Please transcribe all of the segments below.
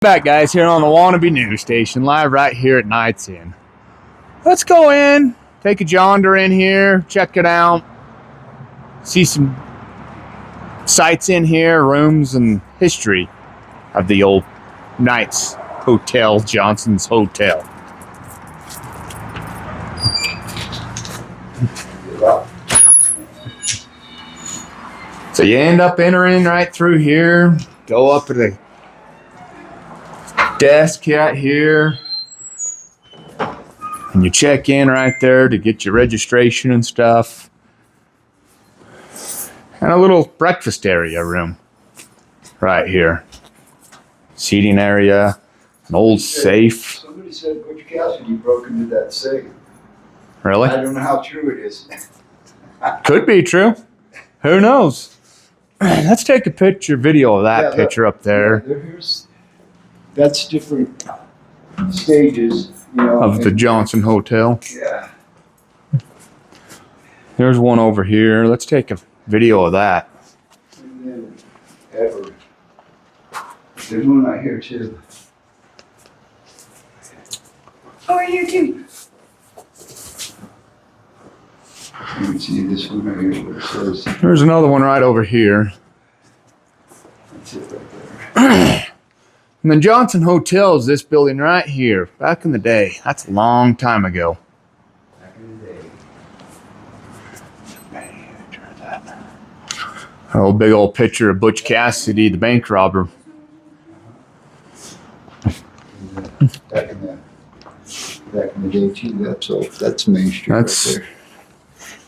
Back, guys, here on the Wannabe News Station, live right here at Knight's Inn. Let's go in, take a jaunder in here, check it out, see some sights in here, rooms, and history of the old Knight's Hotel, Johnston's Hotel. So you end up entering right through here, go up to the desk right here, and you check in right there to get your registration and stuff, and a little breakfast area room right here, seating area, an old safe. Somebody said Butch Cassidy broke into that safe. Really? I don't know how true it is. Could be true. Who knows? Let's take a video of that picture up there. That's different stages, you know. Of the Johnston Hotel. Yeah. There's one over here. Let's take a video of that. And then Edward. There's one right here too. Over here too. You can see this one right here where it says. There's another one right over here. That's it right there. And the Johnston Hotel is this building right here. Back in the day. That's a long time ago. Back in the day. Oh, big old picture of Butch Cassidy, the bank robber. Back in the day too. That's Main Street right there.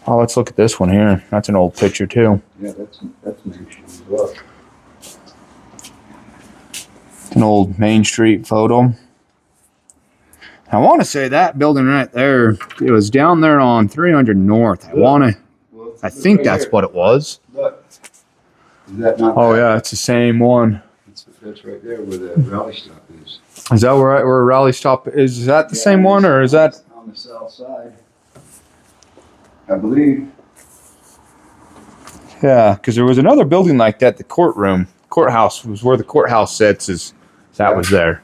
Oh, let's look at this one here. That's an old picture too. Yeah, that's Main Street as well. An old Main Street photo. I want to say that building right there, it was down there on 300 North. I think that's what it was. Look. Is that not? Oh yeah, it's the same one. That's right there where the rally stop is. Is that where Rally Stop is? Is that the same one, or is that on the south side? I believe. Yeah, because there was another building like that. The courthouse was where the courthouse sits. That was there.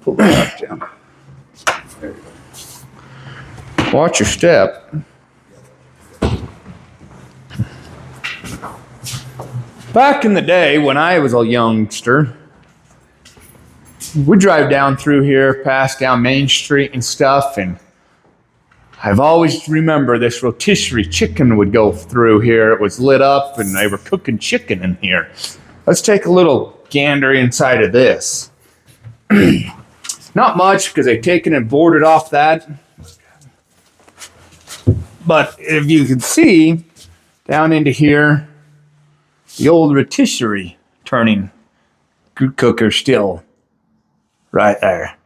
Pull that down. There you go. Watch your step. Back in the day when I was a youngster, we'd drive down through here, pass down Main Street and stuff, and I've always remember this rotisserie chicken would go through here. It was lit up and they were cooking chicken in here. Let's take a little gander inside of this. Not much because they've taken and boarded off that. But if you can see down into here, the old rotisserie turning cooker still right there.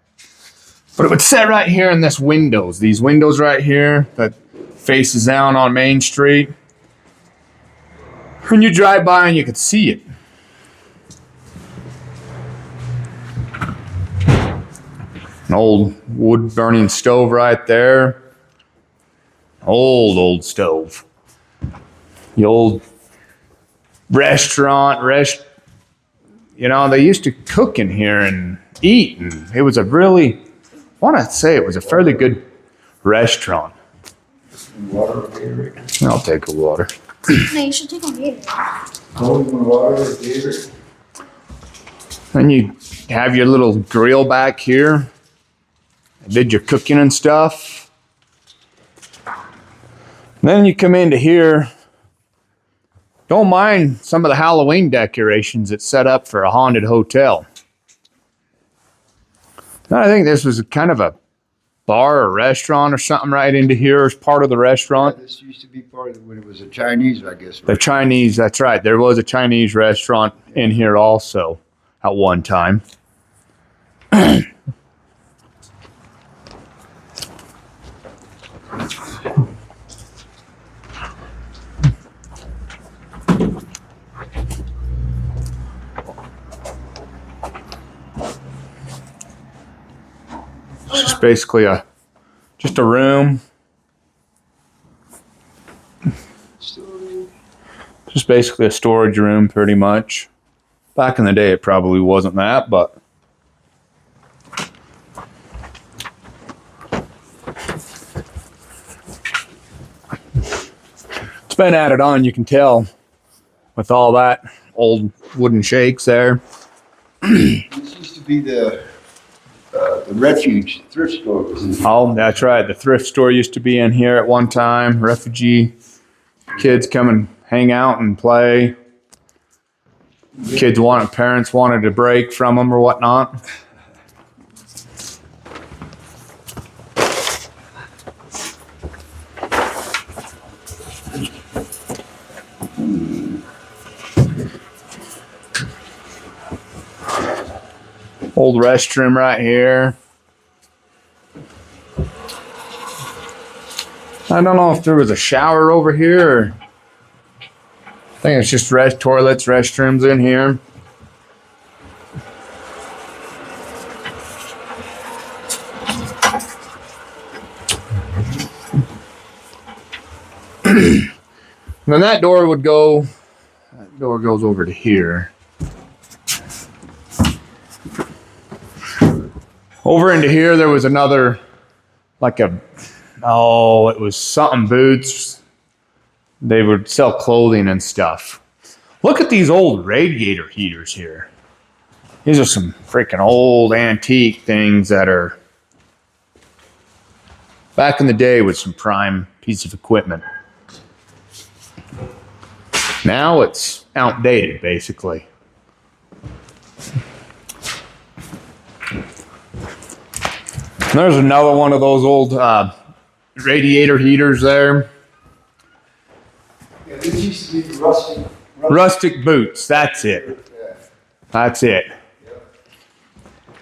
But it would sit right here in this windows. These windows right here that faces down on Main Street. When you drive by and you could see it. An old wood burning stove right there. Old stove. The old restaurant, you know, they used to cook in here and eat, and it was a really, I want to say it was a fairly good restaurant. Water or Gatorade? I'll take a water. No, you should take a Gatorade. Cold water or Gatorade? Then you have your little grill back here. Did your cooking and stuff. Then you come into here. Don't mind some of the Halloween decorations that's set up for a haunted hotel. I think this was kind of a bar or restaurant or something right into here as part of the restaurant. Yeah, this used to be part of when it was a Chinese, I guess. The Chinese, that's right. There was a Chinese restaurant in here also at one time. It's just basically just a room. Just basically a storage room, pretty much. Back in the day, it probably wasn't that, but It's been added on, you can tell, with all that old wooden shakes there. This used to be the refuge thrift store. Oh, that's right. The thrift store used to be in here at one time. Refugee kids come and hang out and play. Parents wanted a break from them or whatnot. Old restroom right here. I don't know if there was a shower over here or I think it's just toilets, restrooms in here. And then that door goes over to here. Over into here, there was another, it was something boots. They would sell clothing and stuff. Look at these old radiator heaters here. These are some freaking old antique things that are back in the day with some prime piece of equipment. Now it's outdated, basically. And there's another one of those old radiator heaters there. Yeah, this used to be rustic. Rustic boots, that's it. Yeah. That's it.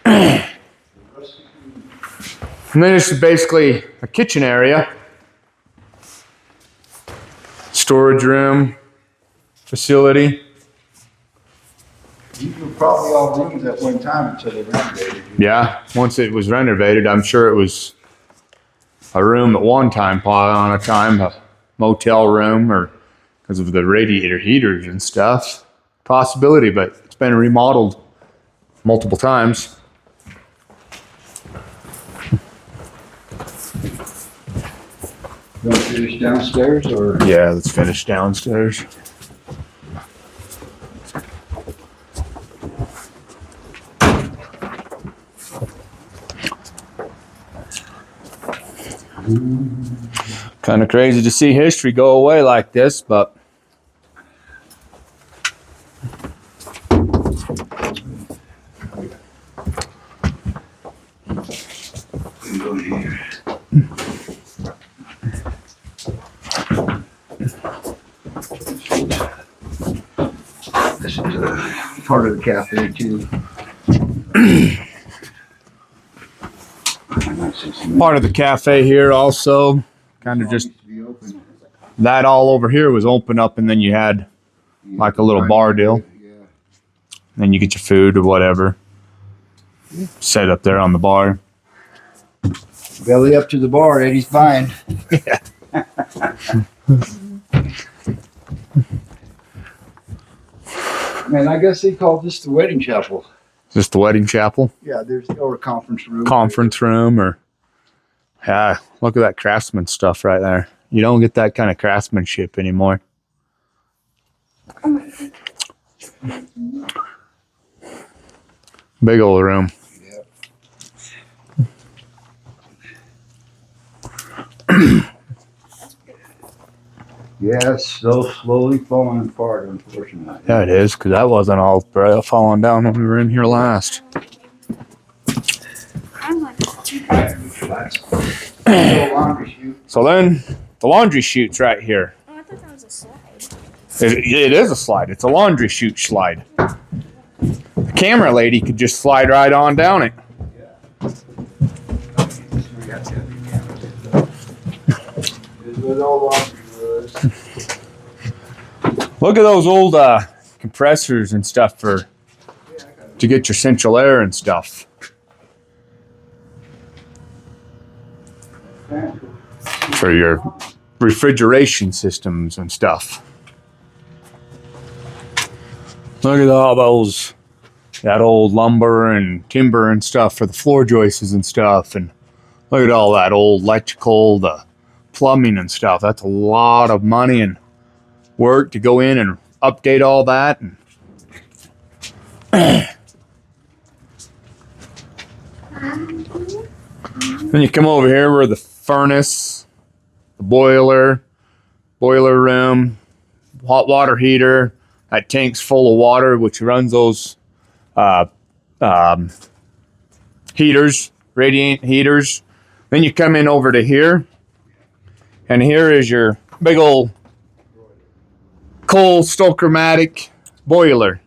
And then this is basically a kitchen area. Storage room, facility. These were probably all rooms at one time until they renovated. Yeah, once it was renovated, I'm sure it was a room at one time, a motel room, or because of the radiator heaters and stuff. Possibility, but it's been remodeled multiple times. You want to finish downstairs or? Yeah, let's finish downstairs. Kind of crazy to see history go away like this, but Go here. This is part of the cafe too. part of the cafe here also. Kind of just Used to be open. that all over here was open up, and then you had like a little bar deal. Yeah. Then you get your food or whatever. Set up there on the bar. Belly up to the bar, Eddie's buying. Man, I guess they call this the wedding chapel. Just the wedding chapel, Yeah, or a conference room. conference room, or yeah, look at that craftsman stuff right there. You don't get that kind of craftsmanship anymore. Big old room. Yeah, it's so slowly falling apart, unfortunately. Yeah, it is, because that wasn't all falling down when we were in here last. I'm like, Laundry chute. So then, the laundry chute's right here. oh, I thought that was a slide. It is a slide. It's a laundry chute slide. The camera lady could just slide right on down it. Look at those old compressors and stuff to get your central air and stuff. For your refrigeration systems and stuff. Look at all that old lumber and timber and stuff for the floor joists and stuff. And look at all that old electrical, the plumbing and stuff. That's a lot of money and work to go in and update all that. And then you come over here where the furnace, the boiler room, hot water heater. That tank's full of water, which runs those heaters, radiant heaters. Then you come in over to here, and here is your big old coal stochromatic boiler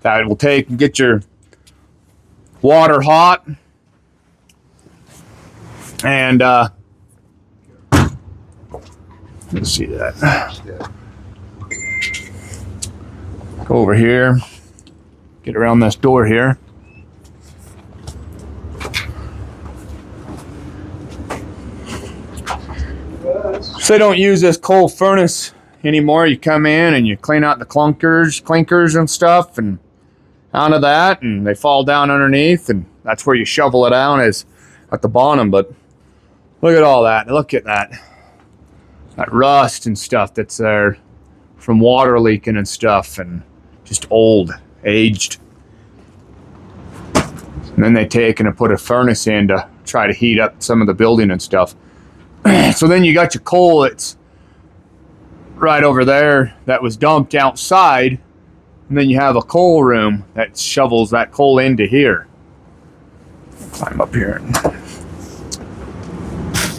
that will take and get your water hot. And let's see that. Go over here, get around this door here. So they don't use this coal furnace anymore. You come in and you clean out the clinkers and stuff, and out of that, and they fall down underneath, and that's where you shovel it down, is at the bottom. But look at all that. Look at that rust and stuff that's there from water leaking and stuff, and just old, aged. And then they take and put a furnace in to try to heat up some of the building and stuff. So then you got your coal that's right over there that was dumped outside, and then you have a coal room that shovels that coal into here. Climb up here.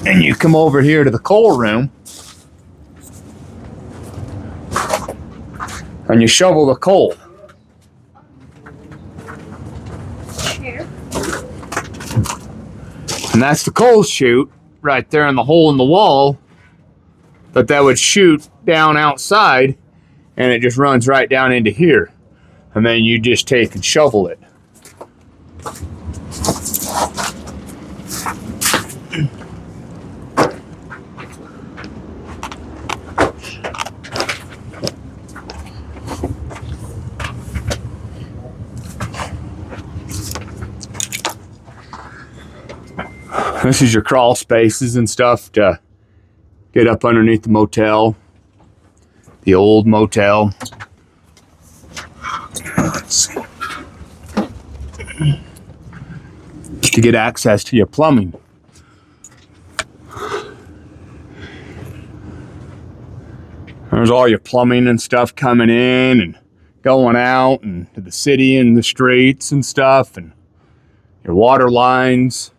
And you come over here to the coal room, and you shovel the coal. And that's the coal chute right there in the hole in the wall that would shoot down outside, and it just runs right down into here. And then you just take and shovel it. This is your crawl spaces and stuff to get up underneath the motel, the old motel. Let's see. To get access to your plumbing. There's all your plumbing and stuff coming in and going out, and to the city and the streets and stuff, and your water lines.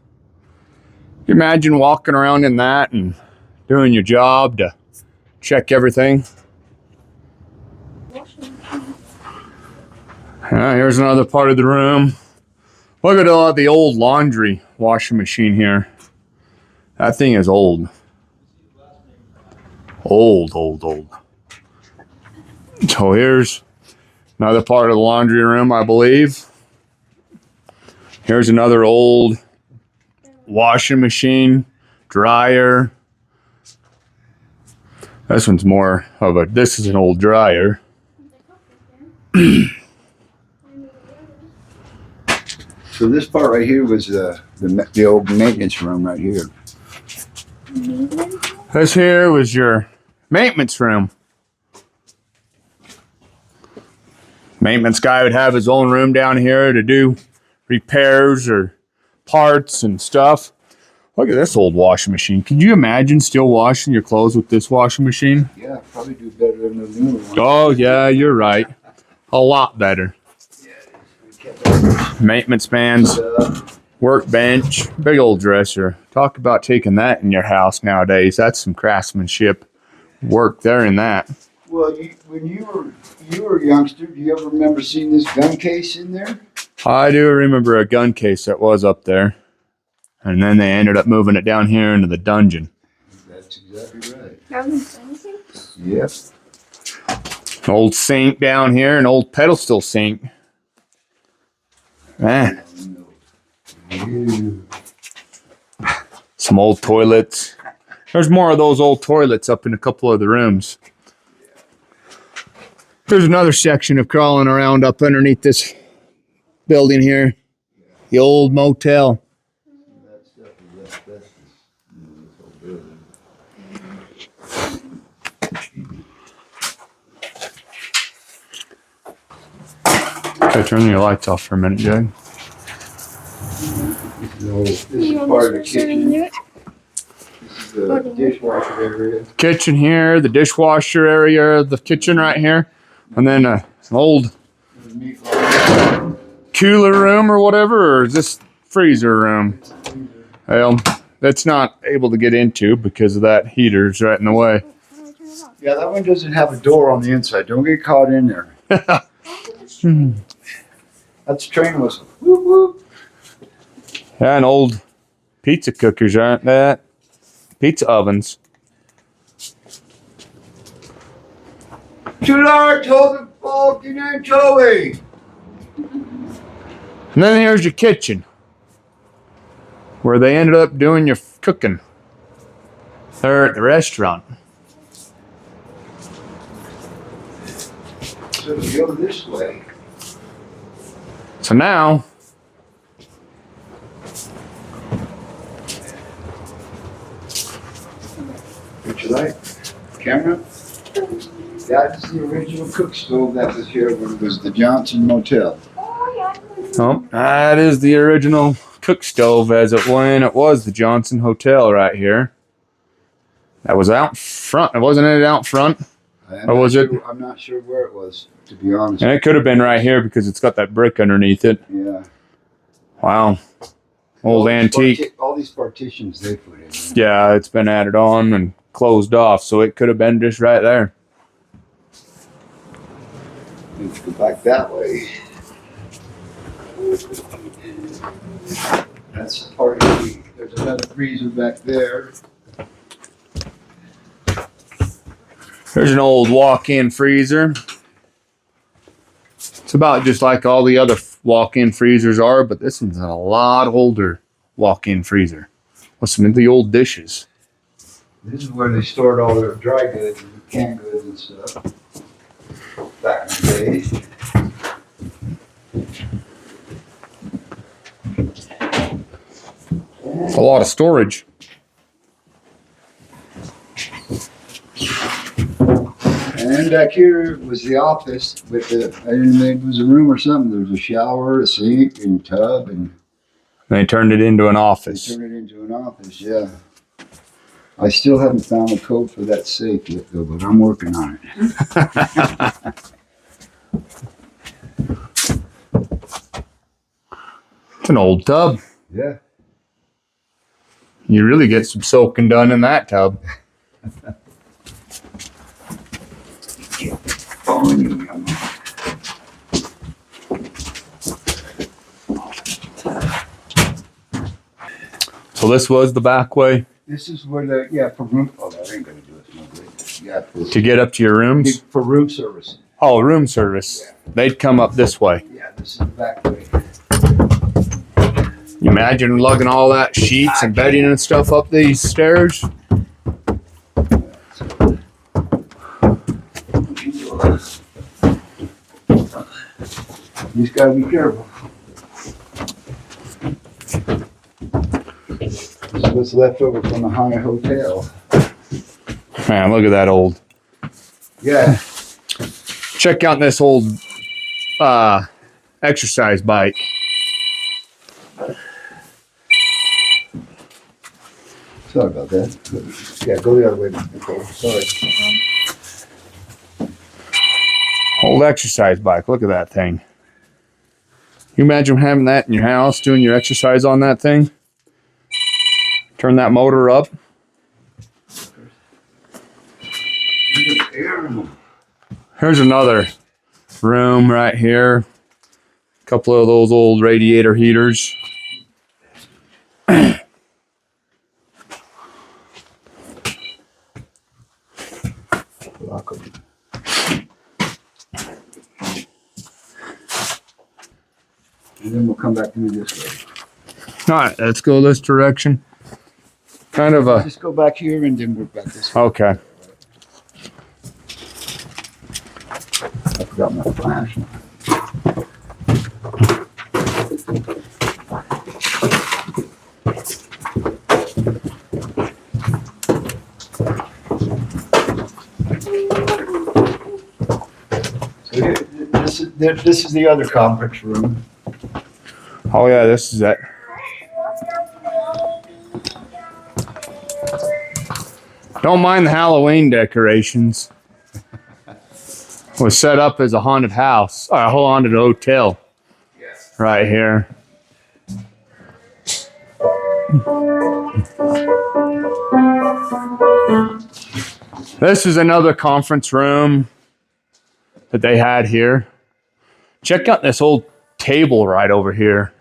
You imagine walking around in that and doing your job to check everything. Here's another part of the room. Look at all the old laundry washing machine here. That thing is old. Old. So here's another part of the laundry room, I believe. Here's another old washing machine, dryer. This one's more of a, this is an old dryer. So this part right here was the old maintenance room right here. This here was your maintenance room. Maintenance guy would have his own room down here to do repairs or parts and stuff. Look at this old washing machine. Could you imagine still washing your clothes with this washing machine? Yeah, probably do better than the newer one. Oh, yeah, you're right. A lot better. Maintenance man's workbench, big old dresser. Talk about taking that in your house nowadays. That's some craftsmanship work there in that. Well, when you were a youngster, do you ever remember seeing this gun case in there? I do remember a gun case that was up there. And then they ended up moving it down here into the dungeon. That's exactly right. Yep. Yep. An old sink down here, an old pedestal sink. Man. Some old toilets. There's more of those old toilets up in a couple of the rooms. There's another section of crawling around up underneath this building here. The old motel. That stuff is asbestos in this whole building. Okay, turn your lights off for a minute, Jag. This is You part want of the this person to kitchen. do it? This is the dishwasher area. Kitchen here, the dishwasher area, the kitchen right here, and then an old There's meat locker. cooler room or whatever, or is this freezer room? Well, that's not able to get into because of that heater's right in the way. Yeah, that one doesn't have a door on the inside. Don't get caught in there. That's train whistle. Whoop, whoop. Yeah, and old pizza cookers, aren't that? Pizza ovens. $2 total fucking anchovy. And then here's your kitchen, where they ended up doing your cooking. They're at the restaurant. So we go this way. So now, Would you like camera? That is the original cook stove that was here when it was the Johnston Motel. oh, that is the original cook stove as it when it was the Johnston Hotel right here. That was out front. Wasn't it out front? Or was it? I'm not sure where it was, to be honest. And it could have been right here because it's got that brick underneath it. Yeah. Wow. Old antique. All these partitions they put in. Yeah, it's been added on and closed off, so it could have been just right there. Let's go back that way. That's part of the, there's another freezer back there. There's an old walk-in freezer. It's about just like all the other walk-in freezers are, but this one's a lot older walk-in freezer with some of the old dishes. This is where they stored all their dry goods and canned goods and stuff. Back in the day. It's a lot of storage. And then back here was the office with the, and it was a room or something. There was a shower, a sink, and tub, and They turned it into an they office. turned it into an office, yeah. I still haven't found the code for that safe yet, though, but I'm working on it. It's an old tub. Yeah. You really get some soaking done in that tub. Following you. So this was the back way This is where the, yeah, for room, oh, that ain't gonna do us no good. Yeah, to get up to your rooms. for room service. Oh, room service. They'd come up this way. Yeah, this is the back way. You imagine lugging all that sheets and bedding and stuff up these stairs? You just gotta be careful. This is what's left over from the High Hotel. Man, look at that old. Yeah, Check out this old exercise bike. sorry about that. Yeah, go the other way, Nicole. Sorry. Old exercise bike. Look at that thing. You imagine having that in your house, doing your exercise on that thing? Turn that motor up. Here's another room right here. A couple of those old radiator heaters. And then we'll come back through this way. All right, let's go this direction. Kind of a, Just go back here and then we're back this way. okay. I forgot my flash. So this is This is the other conference room. Oh yeah, this is it. Don't mind the Halloween decorations. It was set up as a haunted house, or a whole haunted hotel. Right here. This is another conference room that they had here. Check out this old table right over here.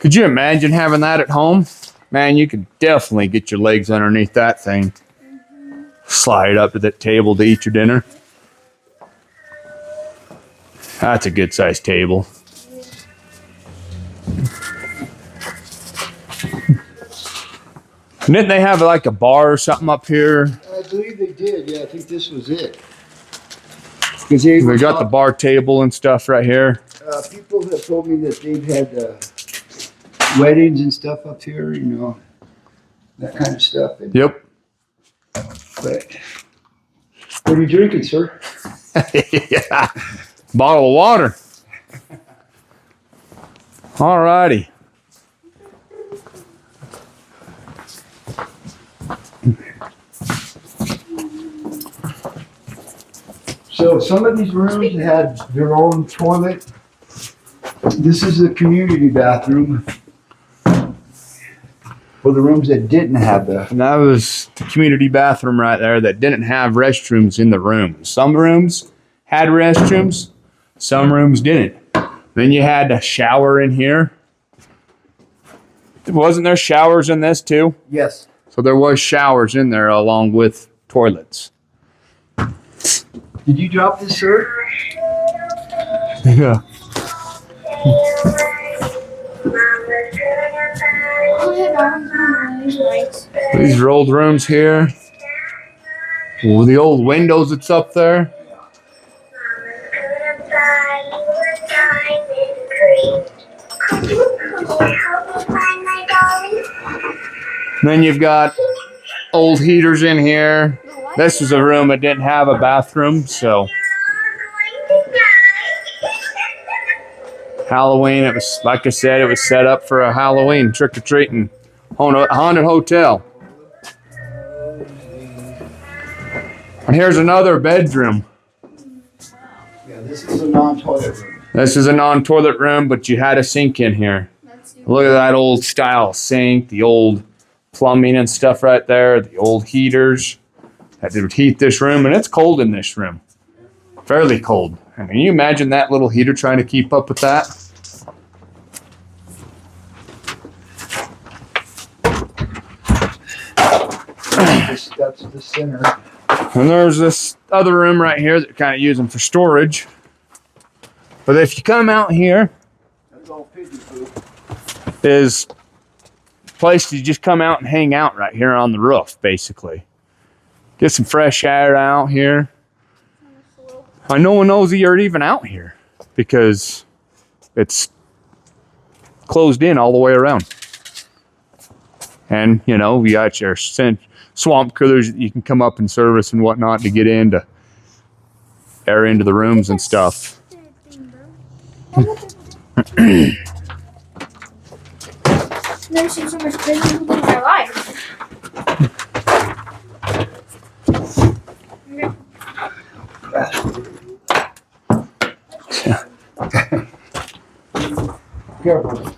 Could you imagine having that at home? Man, you could definitely get your legs underneath that thing. Slide up to that table to eat your dinner. That's a good sized table. Didn't they have like a bar or something up here? I believe they did. Yeah, I think this was it. We got the bar table and stuff right here. People have told me that they've had weddings and stuff up here, you know, that kind of stuff. And, Yep. but what are you drinking, sir? Yeah. Bottle of water. All righty. So some of these rooms had their own toilet. This is the community bathroom for the rooms that didn't have the. And that was the community bathroom right there that didn't have restrooms in the room. Some rooms had restrooms, some rooms didn't. Then you had a shower in here. Wasn't there showers in this too? Yes. So there was showers in there along with toilets. Did you drop this, sir? Yeah. These are old rooms here. Oh, the old windows that's up there. Then you've got old heaters in here. This is a room that didn't have a bathroom, so Halloween, it was, like I said, it was set up for a Halloween trick-or-treating haunted hotel. And here's another bedroom. Yeah, this is a non-toilet room. This is a non-toilet room, but you had a sink in here. Look at that old style sink, the old plumbing and stuff right there, the old heaters that would heat this room, and it's cold in this room. Fairly cold. And can you imagine that little heater trying to keep up with that? That's the center. And there's this other room right here that kind of using for storage. But if you come out here, That's all pigeon poop. is a place to just come out and hang out right here on the roof, basically. Get some fresh air out here. No one knows that you're even out here because it's closed in all the way around. And, you know, we got your swamp coolers that you can come up and service and whatnot to get in to air into the rooms and stuff. Never seen so much pigeon poop in my life. Careful.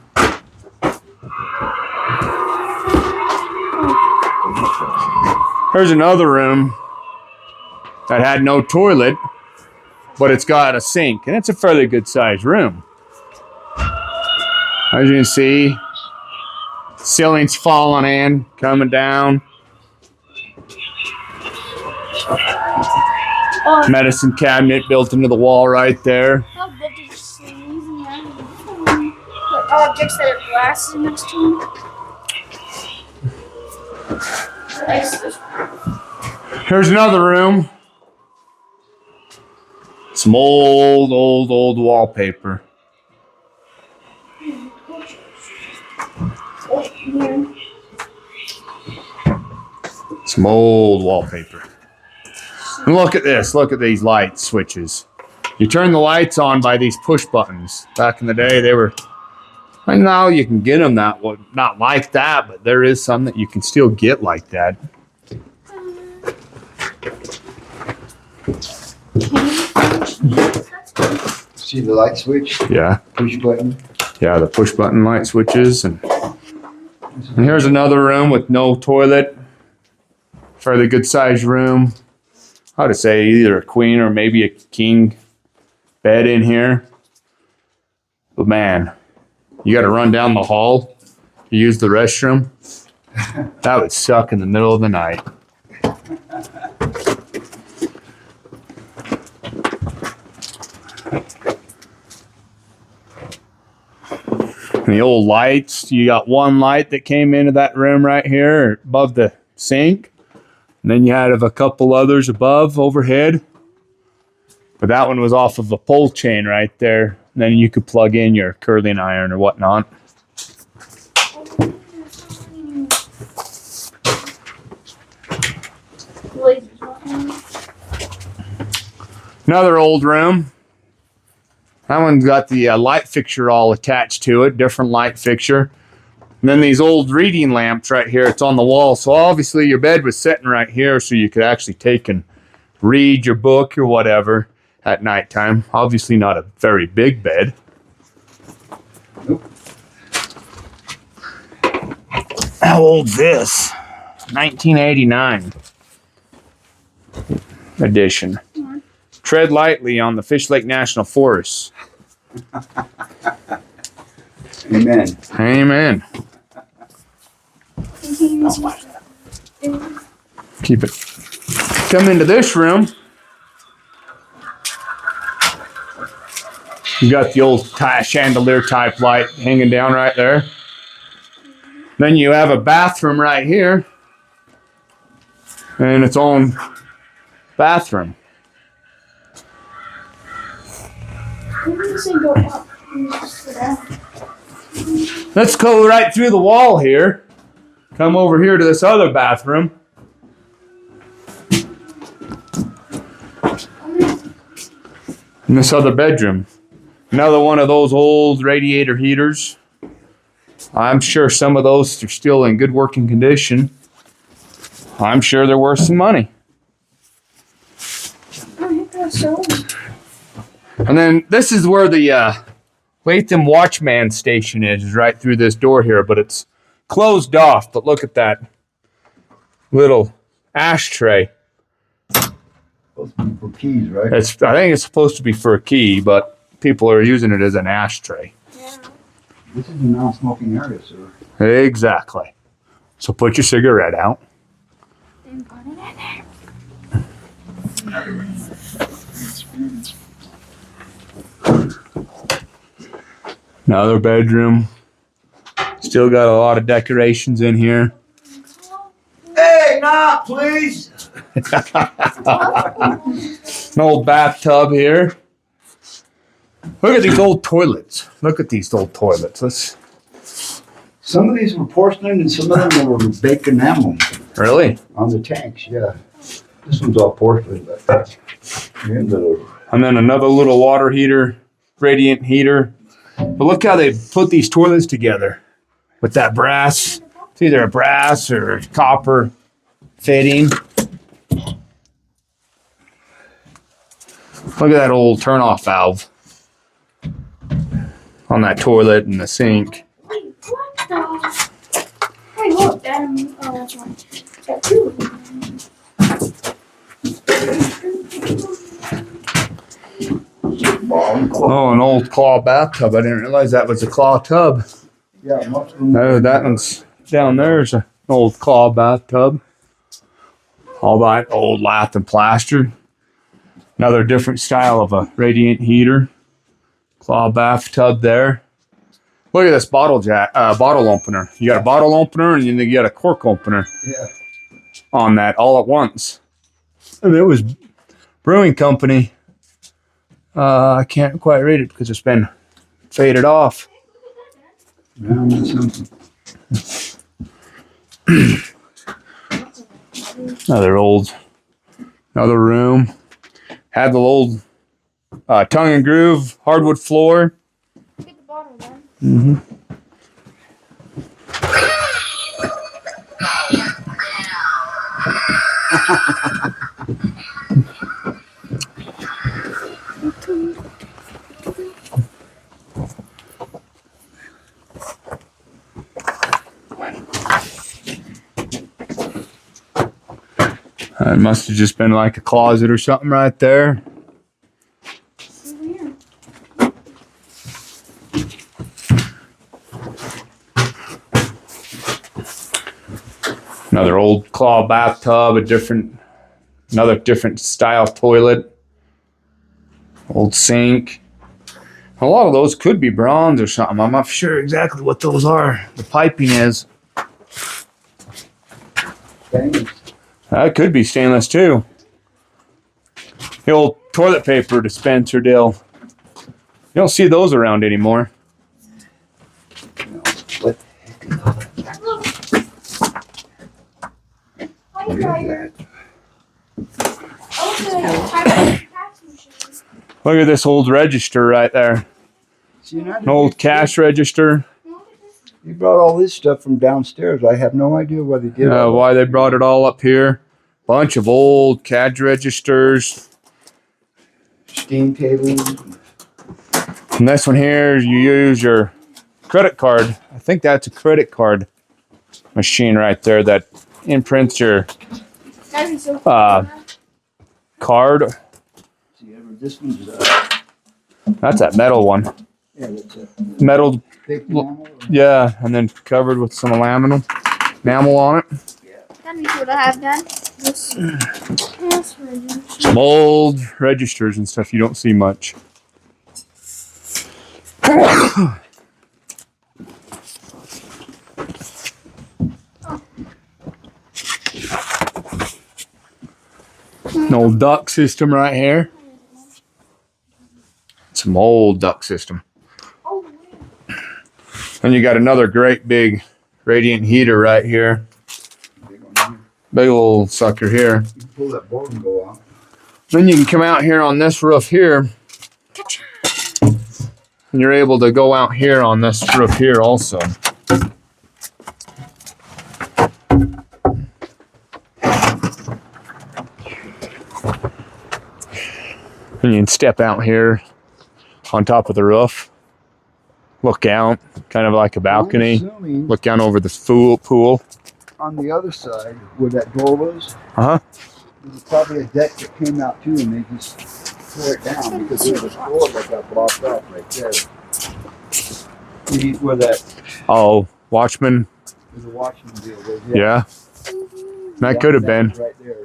Here's another room that had no toilet, but it's got a sink, and it's a fairly good sized room. As you can see, ceiling's falling in, coming down. Oh, Medicine cabinet built into the wall right there. how good to just sneeze and put objects that are glasses next to them. Here's another room. Some old wallpaper. Some old wallpaper. And look at this. Look at these light switches. You turn the lights on by these push buttons. Back in the day, they were. And now you can get them not like that, but there is some that you can still get like that. See the light switch? Yeah. Push button. Yeah, the push button light switches. And here's another room with no toilet. Fairly good sized room. How to say, either a queen or maybe a king bed in here. But man, you got to run down the hall to use the restroom. That would suck in the middle of the night. And the old lights, you got one light that came into that room right here above the sink. And then you had a couple others above, overhead. But that one was off of a pole chain right there. And then you could plug in your curling iron or whatnot. Another old room. That one's got the light fixture all attached to it, different light fixture. And then these old reading lamps right here, it's on the wall. So obviously your bed was sitting right here so you could actually take and read your book or whatever at nighttime. Obviously not a very big bed. Nope. How old's this? 1989 edition. Tread lightly on the Fish Lake National Forest. Amen. Amen. Keep it. Come into this room. You got the old chandelier type light hanging down right there. Then you have a bathroom right here. And its own bathroom. Let's go right through the wall here. Come over here to this other bathroom. And this other bedroom. Another one of those old radiator heaters. I'm sure some of those are still in good working condition. I'm sure they're worth some money. And then this is where the Latham Watchman station is right through this door here, but it's closed off. But look at that little ashtray. Supposed to be for keys, right? I think it's supposed to be for a key, but people are using it as an ashtray. Yeah. This is a non-smoking area, sir. Exactly. So put your cigarette out. Then put it in there. Another bedroom. Still got a lot of decorations in here. Hey, knock, please. An old bathtub here. Look at these old toilets. Look at these old toilets. Some of these were porcelain and some of them were baked enamel Really? on the tanks, yeah. This one's all porcelain, but And then another little water heater, radiant heater. But look how they put these toilets together with that brass. It's either a brass or a copper fitting. Look at that old turn-off valve on that toilet and the sink. Wait, what the? Hey, look, that. Oh, that's right. It's got two of them. Oh, an old claw bathtub. I didn't realize that was a claw tub. yeah, most of them. No, that one's down there. Is an old claw bathtub. All that old lath and plaster. Another different style of a radiant heater. Claw bathtub there. Look at this bottle opener. You got a bottle opener and then you got a cork opener Yeah. on that all at once. And it was brewing company. I can't quite read it because it's been faded off. Yeah, that's something. Another room. Had the old Tongue and groove, hardwood floor. Get the bottle then. Mm-hmm. It must have just been like a closet or something right there. Weird. Another old claw bathtub, another different style toilet. Old sink. A lot of those could be bronze or something. I'm not sure exactly what those are. The piping is. Stainless. That could be stainless too. The old toilet paper dispenser deal. You don't see those around anymore. No. What the heck Hi, is driver. that? Okay. Fax machine. Look at this old register right there. See, and I An old cash register. Look at this. You brought all this stuff from downstairs. I have no idea why they did all Why they brought it all up here. Bunch of old CAD registers. steam tables. And this one here, you use your credit card. I think that's a credit card machine right there that imprints your That'd be so cool. card. See, this one's That's that metal one. yeah, that's a Metal, thick enamel. yeah, and then covered with some enamel on it. That'd be cool to have, Dad. This password. Some old registers and stuff you don't see much. An old duct system right here. Some old duct system. Oh, yeah. And you got another great big radiant heater right here. Big one here. Big old sucker here. You can pull that board and go out. Then you can come out here on this roof here. And you're able to go out here on this roof here also. And you can step out here on top of the roof. Look out, kind of like a balcony. I'm assuming Look down over the pool. on the other side where that door was, Uh-huh. there's probably a deck that came out too, and they just tore it down because there was a door that got blocked off right there. See where that Oh, Watchman. where the watchman deal was. Yeah. That Yeah, could have that been was right there.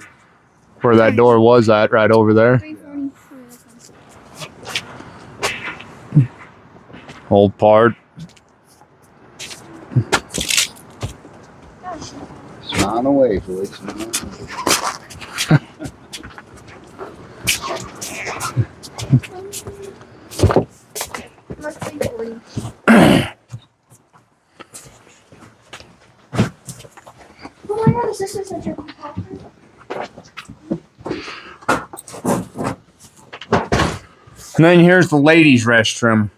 where that door was at, right over there. 344. Old part. Smile away, Felix. That's 340. Oh my god, is this such a compartment? And then here's the ladies' restroom.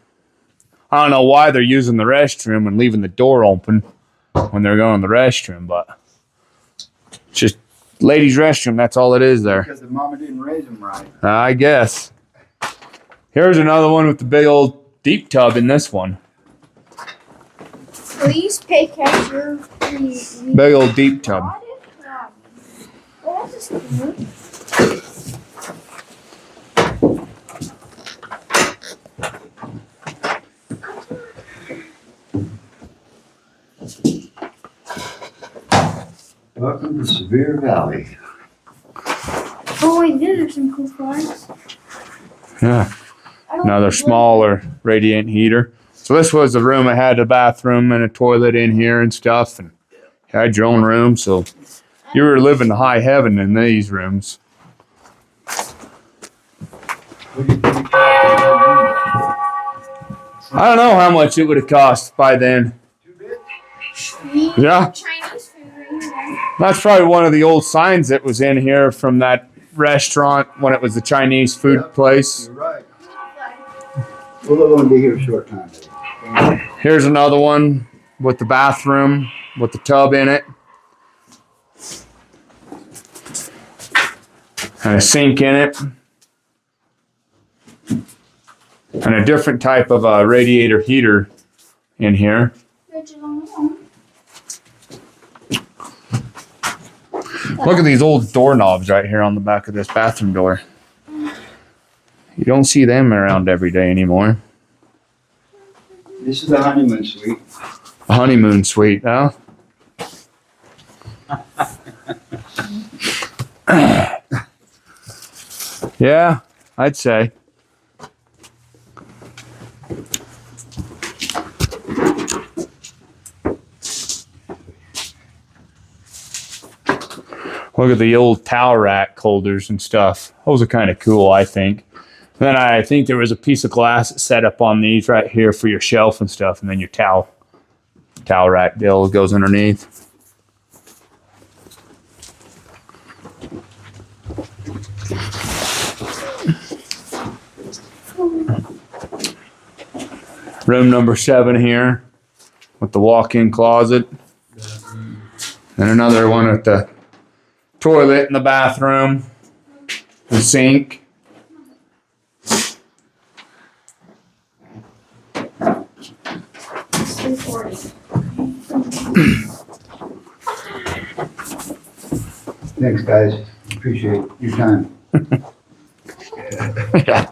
I don't know why they're using the restroom and leaving the door open when they're going to the restroom, but it's just ladies' restroom. That's all it is there. Because the mama didn't raise him right. I guess. Here's another one with the big old deep tub in this one. Please pay cash your Big old deep tub. Oh, that's just cool. Welcome to Severe Valley. Oh, wait, these are some cool flags. Yeah. I don't Another know. smaller radiant heater. So this was the room that had a bathroom and a toilet in here and stuff, and you had your own room. So you were living high heaven in these rooms. I don't know how much it would have cost by then. Yeah. Chinese food right here. That's probably one of the old signs that was in here from that restaurant when it was the Chinese food place. You're right. We're going to be here a short time. Here's another one with the bathroom with the tub in it. And a sink in it. And a different type of radiator heater in here. Look at these old doorknobs right here on the back of this bathroom door. You don't see them around every day anymore. This is the honeymoon suite. A honeymoon suite, huh? Yeah, I'd say. Look at the old towel rack holders and stuff. Those are kind of cool, I think. Then I think there was a piece of glass set up on these right here for your shelf and stuff, and then your towel rack deal goes underneath. Room number 7 here with the walk-in closet. And another one with the toilet in the bathroom, the sink. Thanks, guys. Appreciate your time. Yeah.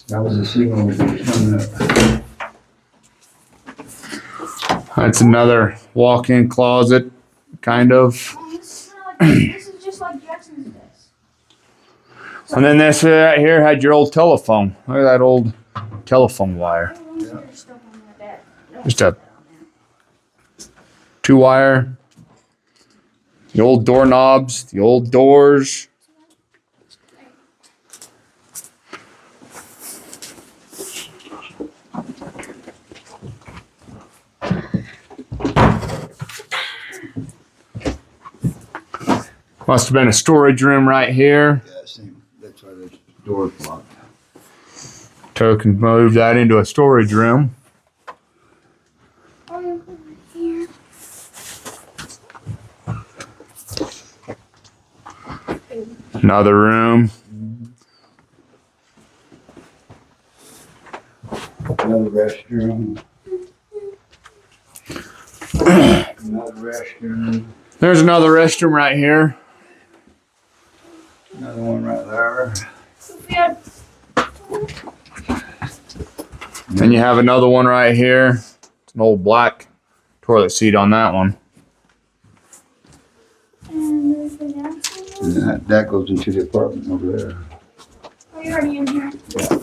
That was the signal coming up. That's another walk-in closet, kind of. This is just like Jackson's desk. And then this right here had your old telephone. Look at that old telephone wire. Just a 2-wire. The old doorknobs, the old doors. Must have been a storage room right here. Yeah, same. That's why the door's locked. So can move that into a storage room. Another room. Another restroom. Another restroom. There's another restroom right here. Another one right there. Then you have another one right here. It's an old black toilet seat on that one. And that goes into the apartment over there. Oh, you're already in here. Yeah.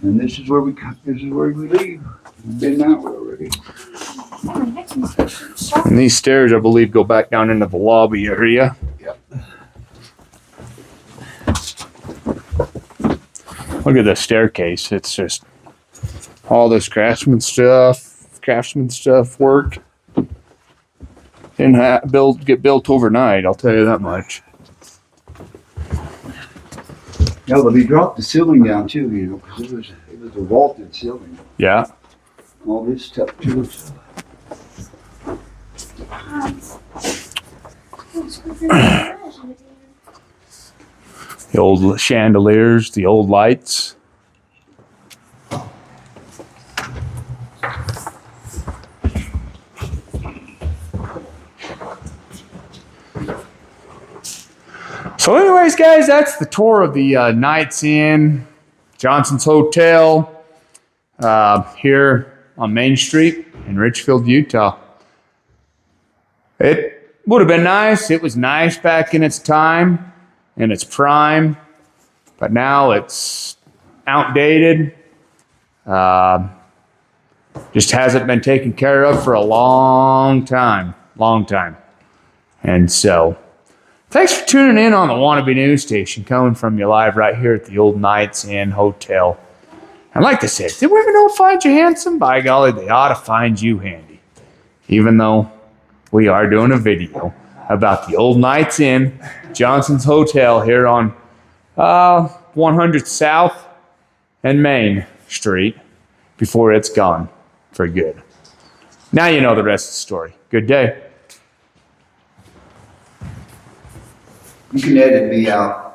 And this is where we leave. We've been out already. And these stairs, I believe, go back down into the lobby area. Yep. Look at the staircase. It's just all this craftsman stuff work. Didn't get built overnight, I'll tell you that much. Yeah, but we dropped the ceiling down too, because it was a vaulted ceiling. Yeah. All this stuff too. The old chandeliers, the old lights. So anyways, guys, that's the tour of the Knights Inn, Johnston's Hotel, here on Main Street in Richfield, Utah. It would have been nice. It was nice back in its time, in its prime, but now it's outdated. Just hasn't been taken care of for a long time. And so Thanks for tuning in on the Wannabe News Station, coming from you live right here at the old Knights Inn Hotel. And like they said, did women don't find you handsome? By golly, they ought to find you handy. Even though we are doing a video about the old Knights Inn, Johnston's Hotel here on 100 South and Main Street before it's gone for good. Now you know the rest of the story. Good day. You can edit me out.